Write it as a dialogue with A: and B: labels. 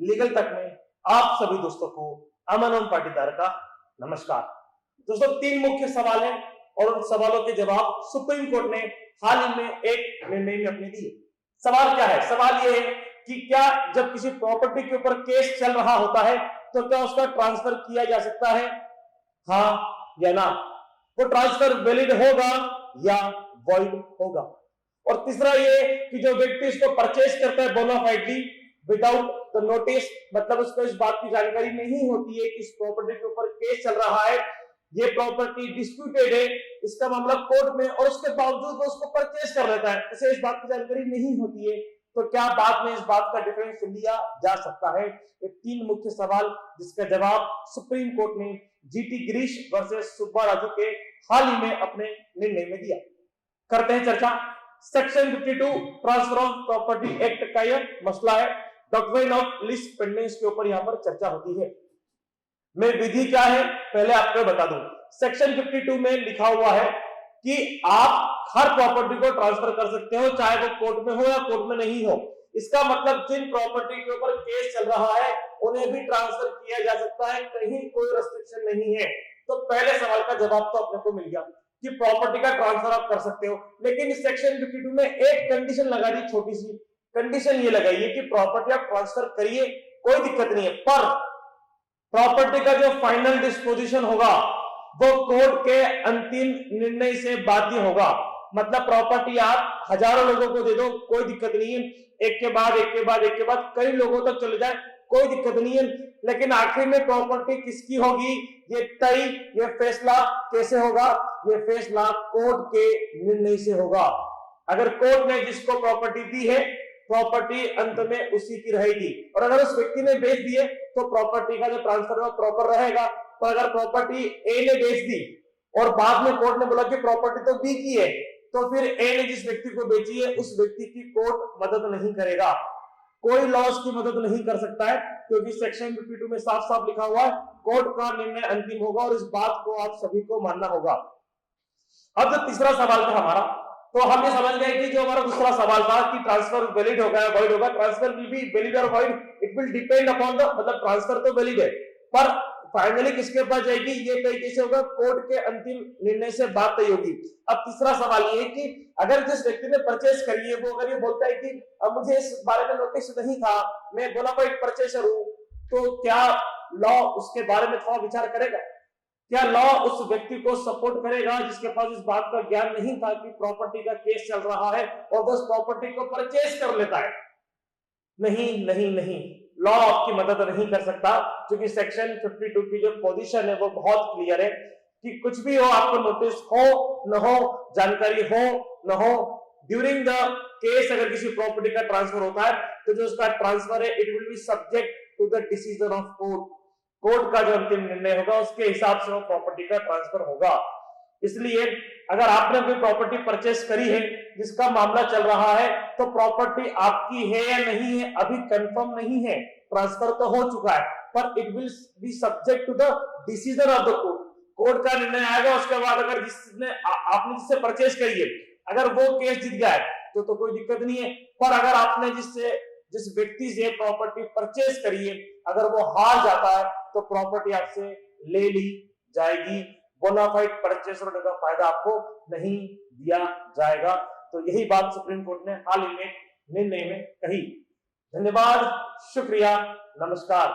A: Legal तक में आप सभी दोस्तों को अमन ओम पाटीदार का नमस्कार। दोस्तों, तीन मुख्य सवाल हैं और उन सवालों के जवाब सुप्रीम कोर्ट ने हाल ही में एक निर्णय में अपने दिए। सवाल क्या है? सवाल ये है कि क्या जब किसी प्रॉपर्टी के ऊपर केस चल रहा होता है तो क्या उसका ट्रांसफर किया जा सकता है, हाँ या ना? वो ट्रांसफर वैलिड होगा या वॉइड होगा? और तीसरा ये कि जो व्यक्ति इसको परचेज करता है बोनाफाइडली विदाउट द नोटिस, मतलब उसको इस बात की जानकारी नहीं होती है कि इस प्रॉपर्टी के ऊपर केस चल रहा है, ये प्रॉपर्टी डिस्प्यूटेड है, इसका मामला कोर्ट में, और उसके बावजूद वो उसको परचेज कर लेता है, उसे इस बात की जानकारी नहीं होती है, तो क्या बाद में इस बात का डिफरेंस लिया जा सकता है? ये तीन मुख्य सवाल जिसका जवाब सुप्रीम कोर्ट ने जीटी गिरीश वर्सेस सुब्बा राजू के हाल ही में अपने निर्णय में दिया। करते हैं चर्चा। Section 52 transfer of property act का यह मसला है। डॉक्ट्रिन ऑफ लीज पेंडेंस के ऊपर यहां पर चर्चा होती है। मैं विधि क्या है पहले आपको बता दूं। सेक्शन 52 में लिखा हुआ है कि आप हर प्रॉपर्टी को ट्रांसफर कर सकते हो, चाहे वो कोर्ट में हो या कोर्ट में नहीं हो। इसका मतलब जिन प्रॉपर्टी के ऊपर केस चल रहा है उन्हें भी ट्रांसफर किया जा सकता है, कहीं कोई रेस्ट्रिक्शन नहीं है। तो पहले सवाल का जवाब तो अपने को मिल गया कि प्रॉपर्टी का ट्रांसफर आप कर सकते हो, लेकिन इस सेक्शन 52 में एक कंडीशन लगा दी, छोटी सी कंडीशन ये लगाई है कि प्रॉपर्टी आप ट्रांसफर करिए, कोई दिक्कत नहीं है, पर प्रॉपर्टी का जो फाइनल डिस्पोजिशन होगा वो कोर्ट के अंतिम निर्णय से बाध्य होगा। मतलब प्रॉपर्टी आप हजारों लोगों को दे दो, कोई दिक्कत नहीं है, एक के बाद एक के बाद एक के बाद कई लोगों तक चले जाए, कोई दिक्कत नहीं है, लेकिन आखिर में प्रॉपर्टी किसकी होगी ये तय, ये फैसला कैसे होगा? ये फैसला कोर्ट के निर्णय से होगा। अगर कोर्ट ने जिसको प्रॉपर्टी दी है, प्रॉपर्टी अंत में उसी की रहेगी, और अगर उस व्यक्ति ने बेच दिए तो प्रॉपर्टी का जो ट्रांसफर है प्रॉपर रहेगा। तो अगर प्रॉपर्टी ए ने बेच दी और बाद में कोर्ट ने बोला कि प्रॉपर्टी तो बी की है, तो फिर ए ने जिस व्यक्ति को बेची है उस व्यक्ति की कोर्ट मदद नहीं करेगा, कोई लॉ उसकी मदद नहीं कर सकता है, क्योंकि सेक्शन 52 में साफ साफ लिखा हुआ है कोर्ट का निर्णय अंतिम होगा और इस बात को आप सभी को मानना होगा। अब जो तीसरा सवाल था हमारा, तो हम ये समझ गए कि जो हमारा दूसरा सवाल था कि ट्रांसफर वैलिड होगा या वॉइड होगा। ट्रांसफर विल बी वैलिड और void, it will depend upon the, मतलब ट्रांसफर तो वैलिड है पर फाइनली किसके पास जाएगी ये तय कैसे होगा? कोर्ट के अंतिम निर्णय से बात तय होगी। अब तीसरा सवाल ये है कि अगर जिस व्यक्ति ने परचेस करी है वो अगर ये बोलता है कि अब मुझे इस बारे में नोटिस नहीं था, मैं बोनाफाइड परचेसर हूं, तो क्या लॉ उसके बारे में थोड़ा विचार करेगा? क्या लॉ उस व्यक्ति को सपोर्ट करेगा जिसके पास इस बात का ज्ञान नहीं था कि प्रॉपर्टी का केस चल रहा है और वो उस प्रॉपर्टी को परचेस कर लेता है? नहीं नहीं नहीं, लॉ आपकी मदद नहीं कर सकता, क्योंकि सेक्शन 52 की जो पोजीशन है वो बहुत क्लियर है कि कुछ भी हो, आपको नोटिस हो न हो, जानकारी हो न हो, ड्यूरिंग द केस अगर किसी प्रॉपर्टी का ट्रांसफर होता है तो जो उसका ट्रांसफर है it will be subject to the decision of court. Court का जो अंतिम निर्णय होगा उसके हिसाब से वो प्रॉपर्टी का ट्रांसफर होगा। इसलिए अगर आपने कोई प्रॉपर्टी परचेस करी है जिसका मामला चल रहा है तो प्रॉपर्टी आपकी है या नहीं है अभी कंफर्म नहीं है, ट्रांसफर तो हो चुका है, पर it will be subject to the decision of the court. Court का निर्णय आएगा, उसके बाद अगर जिसने आपने जिससे परचेस करी है अगर वो केस जीत गया है तो कोई दिक्कत नहीं है, पर अगर आपने जिस व्यक्ति से प्रॉपर्टी परचेस करी है अगर वो हार जाता है तो प्रॉपर्टी आपसे ले ली जाएगी, बोनाफाइड परचेसर होने का फायदा आपको नहीं दिया जाएगा। तो यही बात सुप्रीम कोर्ट ने हाल ही में निर्णय में कही। धन्यवाद, शुक्रिया, नमस्कार।